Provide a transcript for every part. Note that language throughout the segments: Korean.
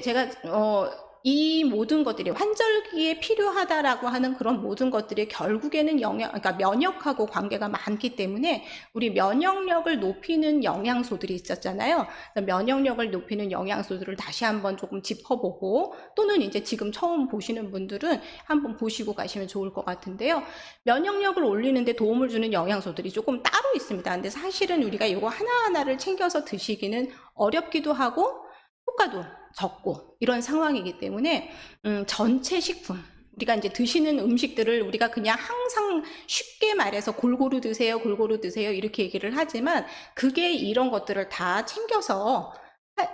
제가 이 모든 것들이 환절기에 필요하다라고 하는 그런 모든 것들이 결국에는 그러니까 면역하고 관계가 많기 때문에 우리 면역력을 높이는 영양소들이 있었잖아요. 면역력을 높이는 영양소들을 다시 한번 조금 짚어보고, 또는 이제 지금 처음 보시는 분들은 한번 보시고 가시면 좋을 것 같은데요. 면역력을 올리는데 도움을 주는 영양소들이 조금 따로 있습니다. 근데 사실은 우리가 이거 하나하나를 챙겨서 드시기는 어렵기도 하고 효과도 적고 이런 상황이기 때문에 전체 식품, 우리가 이제 드시는 음식들을 우리가 그냥 항상 쉽게 말해서 골고루 드세요, 골고루 드세요 이렇게 얘기를 하지만, 그게 이런 것들을 다 챙겨서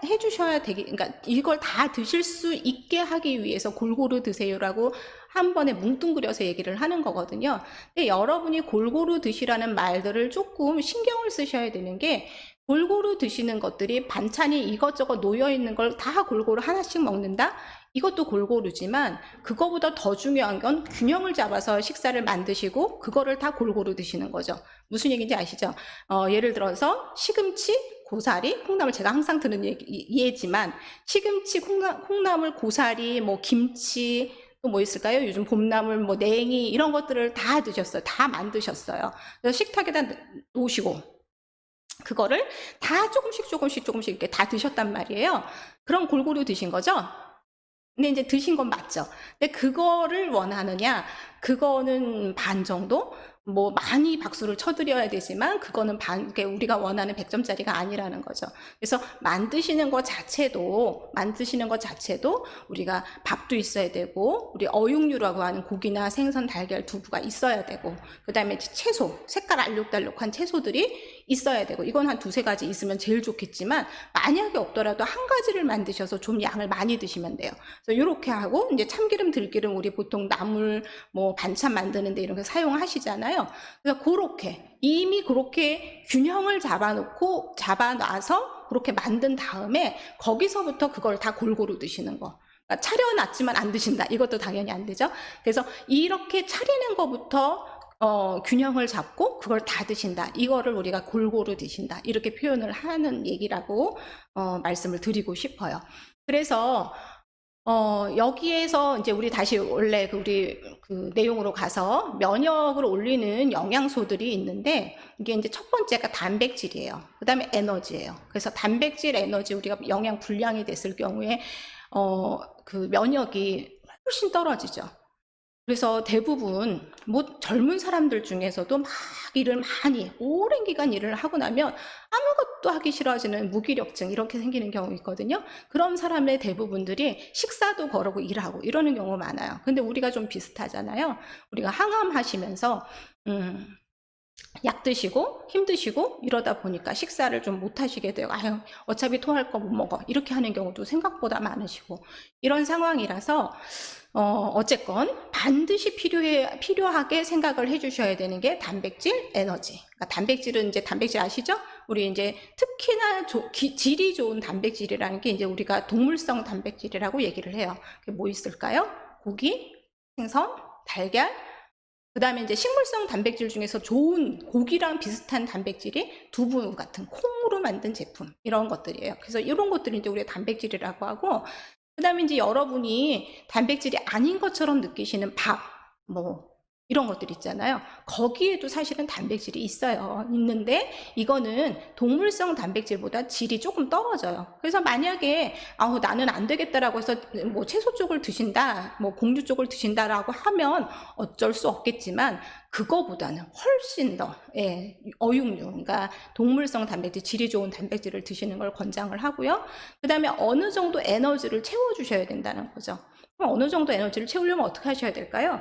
해주셔야 되기, 그러니까 이걸 다 드실 수 있게 하기 위해서 골고루 드세요라고 한 번에 뭉뚱그려서 얘기를 하는 거거든요. 근데 여러분이 골고루 드시라는 말들을 조금 신경을 쓰셔야 되는 게, 골고루 드시는 것들이 반찬이 이것저것 놓여 있는 걸 다 골고루 하나씩 먹는다? 이것도 골고루지만 그거보다 더 중요한 건 균형을 잡아서 식사를 만드시고 그거를 다 골고루 드시는 거죠. 무슨 얘기인지 아시죠? 예를 들어서 시금치, 고사리, 콩나물, 제가 항상 드는 예지만 시금치, 콩나물, 고사리, 뭐 김치, 또 뭐 있을까요? 요즘 봄나물, 뭐 냉이 이런 것들을 다 드셨어요. 다 만드셨어요. 그래서 식탁에다 놓으시고 그거를 다 조금씩 이렇게 다 드셨단 말이에요. 그럼 골고루 드신 거죠? 근데 이제 드신 건 맞죠? 근데 그거를 원하느냐? 그거는 반 정도? 뭐 많이 박수를 쳐드려야 되지만 그거는 우리가 원하는 100점짜리가 아니라는 거죠. 그래서 만드시는 것 자체도 우리가 밥도 있어야 되고, 우리 어육류라고 하는 고기나 생선, 달걀, 두부가 있어야 되고, 그 다음에 채소, 색깔 알록달록한 채소들이 있어야 되고, 이건 한 두세 가지 있으면 제일 좋겠지만 만약에 없더라도 한 가지를 만드셔서 좀 양을 많이 드시면 돼요. 그래서 이렇게 하고, 이제 참기름, 들기름 우리 보통 나물 뭐 반찬 만드는데 이런 거 사용하시잖아요. 그래서 이미 그렇게 균형을 잡아놔서 그렇게 만든 다음에 거기서부터 그걸 다 골고루 드시는 거. 그러니까 차려놨지만 안 드신다. 이것도 당연히 안 되죠. 그래서 이렇게 차리는 것부터 균형을 잡고 그걸 다 드신다. 이거를 우리가 골고루 드신다. 이렇게 표현을 하는 얘기라고 말씀을 드리고 싶어요. 그래서 여기에서 이제 우리 다시 원래 우리 그 내용으로 가서 면역을 올리는 영양소들이 있는데, 이게 이제 첫 번째가 단백질이에요. 그 다음에 에너지예요. 그래서 단백질, 에너지, 우리가 영양 불량이 됐을 경우에 그 면역이 훨씬 떨어지죠. 그래서 대부분 뭐 젊은 사람들 중에서도 막 일을 많이 오랜 기간 일을 하고 나면 아무것도 하기 싫어지는 무기력증 이렇게 생기는 경우 있거든요. 그런 사람의 대부분들이 식사도 거르고 일하고 이러는 경우 많아요. 근데 우리가 좀 비슷하잖아요. 우리가 항암하시면서 약 드시고 힘드시고 이러다 보니까 식사를 좀 못 하시게 돼요. 아유, 어차피 토할 거 못 먹어. 이렇게 하는 경우도 생각보다 많으시고 이런 상황이라서 어쨌건 반드시 필요하게 생각을 해주셔야 되는 게 단백질, 에너지. 그러니까 단백질은 이제 단백질 아시죠? 우리 이제 특히나 질이 좋은 단백질이라는 게 이제 우리가 동물성 단백질이라고 얘기를 해요. 그게 뭐 있을까요? 고기, 생선, 달걀, 그 다음에 이제 식물성 단백질 중에서 좋은 고기랑 비슷한 단백질이 두부 같은 콩으로 만든 제품, 이런 것들이에요. 그래서 이런 것들이 이제 우리가 단백질이라고 하고, 그 다음에 이제 여러분이 단백질이 아닌 것처럼 느끼시는 밥, 뭐 이런 것들 있잖아요. 거기에도 사실은 단백질이 있는데 이거는 동물성 단백질보다 질이 조금 떨어져요. 그래서 만약에 나는 안 되겠다라고 해서 뭐 채소 쪽을 드신다, 뭐 곡류 쪽을 드신다라고 하면 어쩔 수 없겠지만 그거보다는 훨씬 더 어육류, 그러니까 동물성 단백질, 질이 좋은 단백질을 드시는 걸 권장을 하고요. 그 다음에 어느 정도 에너지를 채워주셔야 된다는 거죠. 그럼 어느 정도 에너지를 채우려면 어떻게 하셔야 될까요?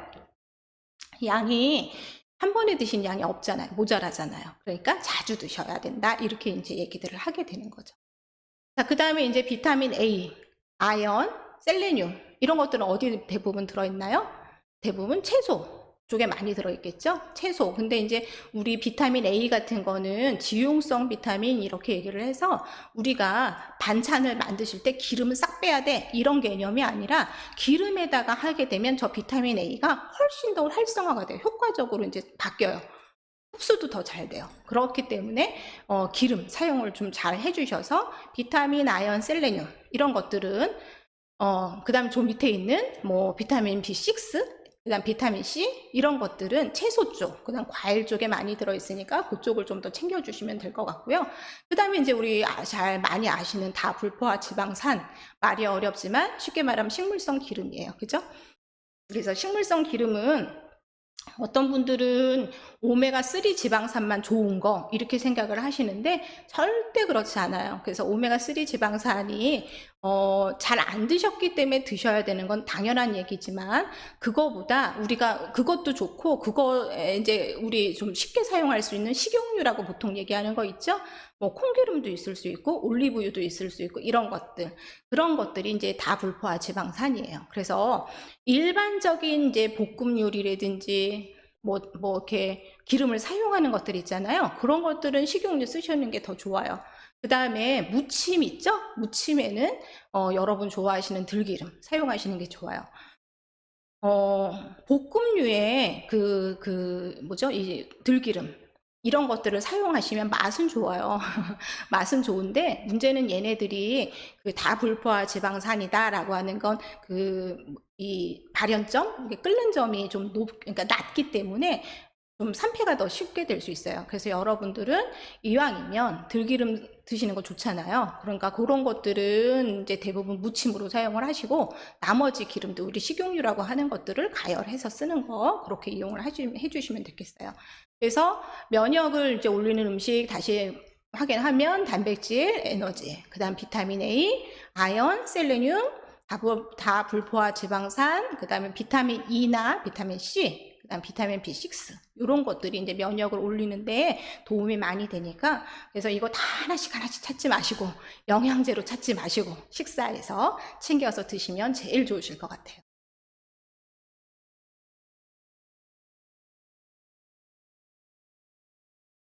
양이 한 번에 드신 양이 없잖아요. 모자라잖아요. 그러니까 자주 드셔야 된다. 이렇게 이제 얘기들을 하게 되는 거죠. 자, 그 다음에 이제 비타민 A, 아연, 셀레늄 이런 것들은 어디 대부분 들어있나요? 대부분 채소 쪽에 많이 들어있겠죠? 채소. 근데 이제 우리 비타민 A 같은 거는 지용성 비타민 이렇게 얘기를 해서 우리가 반찬을 만드실 때 기름을 싹 빼야 돼 이런 개념이 아니라 기름에다가 하게 되면 저 비타민 A가 훨씬 더 활성화가 돼요. 효과적으로 이제 바뀌어요. 흡수도 더 잘 돼요. 그렇기 때문에 기름 사용을 좀 잘 해주셔서 비타민, 아연, 셀레늄 이런 것들은 그다음에 저 밑에 있는 뭐 비타민 B6, 그다음 비타민 C 이런 것들은 채소 쪽, 그다음 과일 쪽에 많이 들어 있으니까 그쪽을 좀 더 챙겨 주시면 될 것 같고요. 그다음에 이제 우리 잘 많이 아시는 다불포화 지방산, 말이 어렵지만 쉽게 말하면 식물성 기름이에요. 그죠? 그래서 식물성 기름은 어떤 분들은 오메가3 지방산만 좋은 거 이렇게 생각을 하시는데 절대 그렇지 않아요. 그래서 오메가3 지방산이 잘 안 드셨기 때문에 드셔야 되는 건 당연한 얘기지만, 그거보다 우리가 그것도 좋고, 그거 이제 우리 좀 쉽게 사용할 수 있는 식용유라고 보통 얘기하는 거 있죠? 뭐 콩기름도 있을 수 있고 올리브유도 있을 수 있고 이런 것들, 그런 것들이 이제 다불포화 지방산이에요. 그래서 일반적인 이제 볶음 요리라든지 뭐 이렇게 기름을 사용하는 것들 있잖아요. 그런 것들은 식용유 쓰시는 게 더 좋아요. 그 다음에 무침 있죠? 무침에는 여러분 좋아하시는 들기름 사용하시는 게 좋아요. 볶음류에 뭐죠? 이 들기름 이런 것들을 사용하시면 맛은 좋아요. 맛은 좋은데 문제는 얘네들이 그 다불포화 지방산이다라고 하는 건 이 발연점, 끓는 점이 좀 그러니까 낮기 때문에 좀 산패가 더 쉽게 될 수 있어요. 그래서 여러분들은 이왕이면 들기름 드시는 거 좋잖아요. 그러니까 그런 것들은 이제 대부분 무침으로 사용을 하시고, 나머지 기름도 우리 식용유라고 하는 것들을 가열해서 쓰는 거 그렇게 이용을 해주시면 되겠어요. 그래서 면역을 이제 올리는 음식 다시 확인하면 단백질, 에너지, 그 다음 비타민 A, 아연, 셀레늄, 다불포화 지방산, 그 다음에 비타민 E나 비타민 C, 그 다음 비타민 B6 이런 것들이 이제 면역을 올리는데 도움이 많이 되니까, 그래서 이거 다 하나씩 찾지 마시고 영양제로 찾지 마시고 식사에서 챙겨서 드시면 제일 좋으실 것 같아요.